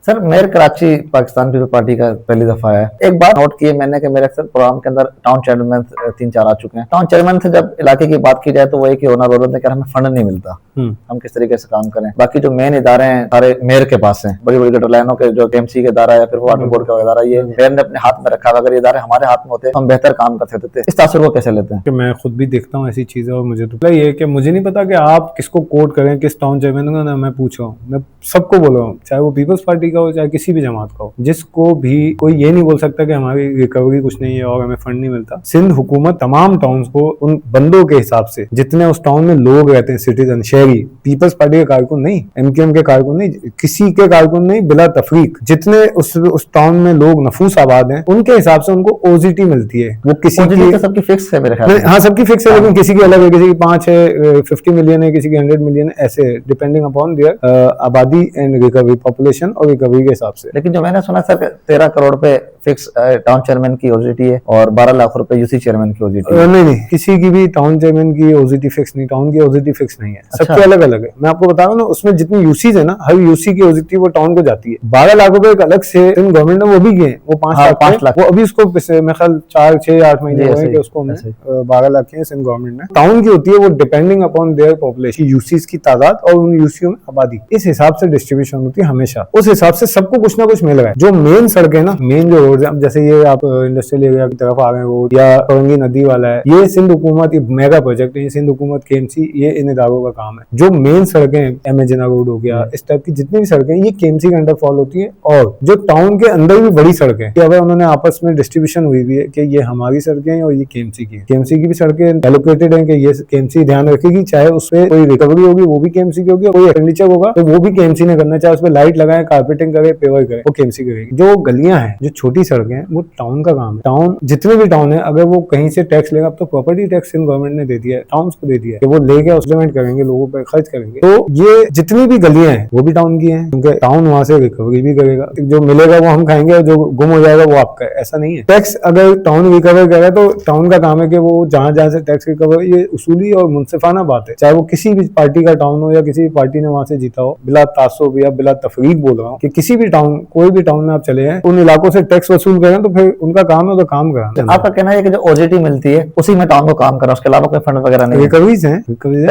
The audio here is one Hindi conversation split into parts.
Sir mayor Karachi Pakistan people party का पहली दफा है। एक बात नोट की है मैंने कि मेरे अक्सर प्रोग्राम के अंदर टाउन चेयरमैन 3-4 आ चुके हैं। टाउन चेयरमैन से जब इलाके की बात की जाए तो वो एक ही होना रोल होता है कि हमें फंड नहीं मिलता, हम किस तरीके से काम करें। बाकी जो मेन इदारे हैं सारे मेयर के पास हैं, बड़ी बड़ी गटर लाइनों के जो केएमसी के इदारा या फिर वाटर बोर्ड का इदारा, ये मेयर ने अपने हाथ में रखा है। अगर ये इदारे हमारे हाथ में होते तो हम बेहतर काम कर सकते थे। इस तासुर को कैसे लेते हैं? कि मैं खुद भी देखता हूँ ऐसी चीजें, और मुझे तो ये है कि मुझे नहीं पता कि आप किसको कोट करें, किस टाउन चेयरमैन का ना मैं पूछ रहा हूँ। मैं सबको बोल रहा हूँ, चाहे वो पीपल्स पार्टी का हो चाहे किसी भी जमात का हो, जिसको भी कोई ये नहीं बोल सकता कि हमारी रिकवरी कुछ नहीं है और हमें फंड नहीं मिलता। सिंध हुकूमत तमाम टाउन को उन बंदों के हिसाब से जितने उस टाउन में लोग रहते हैं, सिटीजन, शहरी, पीपल्स पार्टी के कारकुन नहीं, एमकेएम के कारकुन नहीं, किसी के कारकुन नहीं, बिला तफरीक जितने उस टाउन में लोग नफूस आबाद हैं, उनके हिसाब से उनको ओजीटी मिलती है। वो किसी की तो सबकी फिक्स है मेरे ख्याल में। हाँ, सबकी फिक्स है, लेकिन किसी की अलग है, किसी की 5 है, 50 मिलियन है, किसी की 100 मिलियन है, ऐसे डिपेंडिंग अपॉन देयर आबादी एंड रिकवरी, पॉपुलेशन और रिकवरी के हिसाब से। लेकिन जो मैंने सुना सर 13 करोड़ पे फिक्स टाउन चेयरमैन की ओजीटी है और 12 लाख रुपए यूसी चेयरमैन की ओजीटी है। नहीं, किसी की भी टाउन चेयरमैन की ओजीटी फिक्स नहीं, टाउन की ओजीटी फिक्स नहीं है। अच्छा। सबके अलग अलग है। मैं आपको बता रहा हूँ ना, उसमें जितनी यूसीज है ना, हर यूसी की ओजीटी वो टाउन को जाती है। 12 लाख रुपए एक अलग से गवर्नमेंट ने वो भी किए, वो 5 लाख, वो अभी उसको मैं ख्याल 4, 6, 8 महीने हुए कि उसको 12 लाख के सिंध गवर्नमेंट ने। टाउन की होती है वो depending upon their population, UCs की तादाद और उन यूसीओ में आबादी, इस हिसाब से डिस्ट्रीब्यूशन होती है हमेशा। उस हिसाब से सबको कुछ ना कुछ मिल रहा है। जो मेन सड़क है ना, मेन जो रोड है, जैसे ये आप इंडस्ट्रियल एरिया की तरफ आ गए रोड, या औरंगी नदी वाला है, ये सिंध हुकूमत, ये मेगा प्रोजेक्ट है, ये सिंध हुकूमत, केएमसी, ये इन इदारों का काम है। जो मेन सड़कें, एमेजिना रोड हो गया, इस टाइप की जितनी भी सड़कें, ये केएमसी के अंडर फॉल होती है। और जो टाउन के अंदर भी बड़ी सड़कें, अगर उन्होंने आपस में डिस्ट्रीब्यूशन हुई भी है कि ये हमारी सड़कें हैं और ये केएमसी की है, केएमसी की भी सड़कें एलोकेटेड है कि ये केएमसी ध्यान रखेगी, चाहे उसपे कोई रिकवरी होगी वो भी केएमसी की होगी, कोई एक्सपेंडिचर होगा तो वो भी केएमसी ने करना, चाहे उस पर लाइट लगाए, कारपेटिंग करे, पेवर करे, वो केएमसी करेगी। जो गलियां हैं, जो छोटी सड़कें हैं, वो टाउन का काम है। टाउन जितने भी टाउन है, अगर वो कहीं से टैक्स लेगा, अब तो प्रॉपर्टी टैक्स गवर्नमेंट ने दे दिया है, टाउन को दे दिया है कि वो लेके इम्प्लीमेंट करेंगे, लोगों पर खर्च करेंगे। तो ये जितनी भी गलियां हैं वो भी टाउन की हैं, क्योंकि टाउन वहां से रिकवरी भी करेगा। जो मिलेगा वो हम खाएंगे और जो गुम हो जाएगा वो आपका है, ऐसा नहीं है। टैक्स अगर टाउन रिकवर करेगा तो टाउन का काम है कि वो जहां जहां से टैक्स रिकवर, ये उसूली और मुनसिफाना बात है, चाहे वो किसी भी पार्टी का टाउन हो या किसी भी पार्टी ने वहां से जीता हो। बिला तासुब या बिला तफरीक बोल रहा हूँ कि किसी भी टाउन, कोई भी टाउन में आप चले हैं, उन इलाकों से टैक्स वसूल करें तो फिर उनका काम है तो काम करा। आपका कहना है कि जो ओजीटी मिलती है उसी में टाउन को काम करा, उसके अलावा कोई फंड वगैरह नहीं? रिकवरीज है,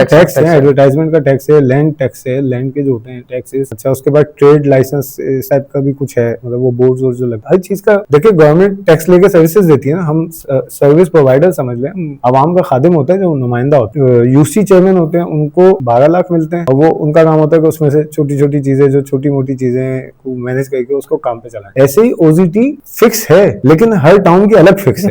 टैक्स है, एडवर्टाइजमेंट का टैक्स है, लैंड टैक्स है, लैंड के जो होते हैं टैक्सेस। अच्छा, उसके बाद ट्रेड लाइसेंस टाइप का भी कुछ है, मतलब वो बोर्ड जो लगता है, हर चीज का। देखिए, गवर्नमेंट टैक्स लेके सर्विसेज देती है ना, हम सर्विस प्रोवाइडर समझ लें, आवाम का खादिम होता है, जो नुमाइंदा होते हैं। यूसी चेयरमैन होते हैं, उनको 12 लाख मिलते हैं और वो उनका काम होता है कि उसमें से छोटी छोटी चीजें, जो छोटी मोटी चीजें को मैनेज करके उसको काम पे चलाएं। ऐसे ही ओजीटी फिक्स है, लेकिन हर टाउन की अलग फिक्स है।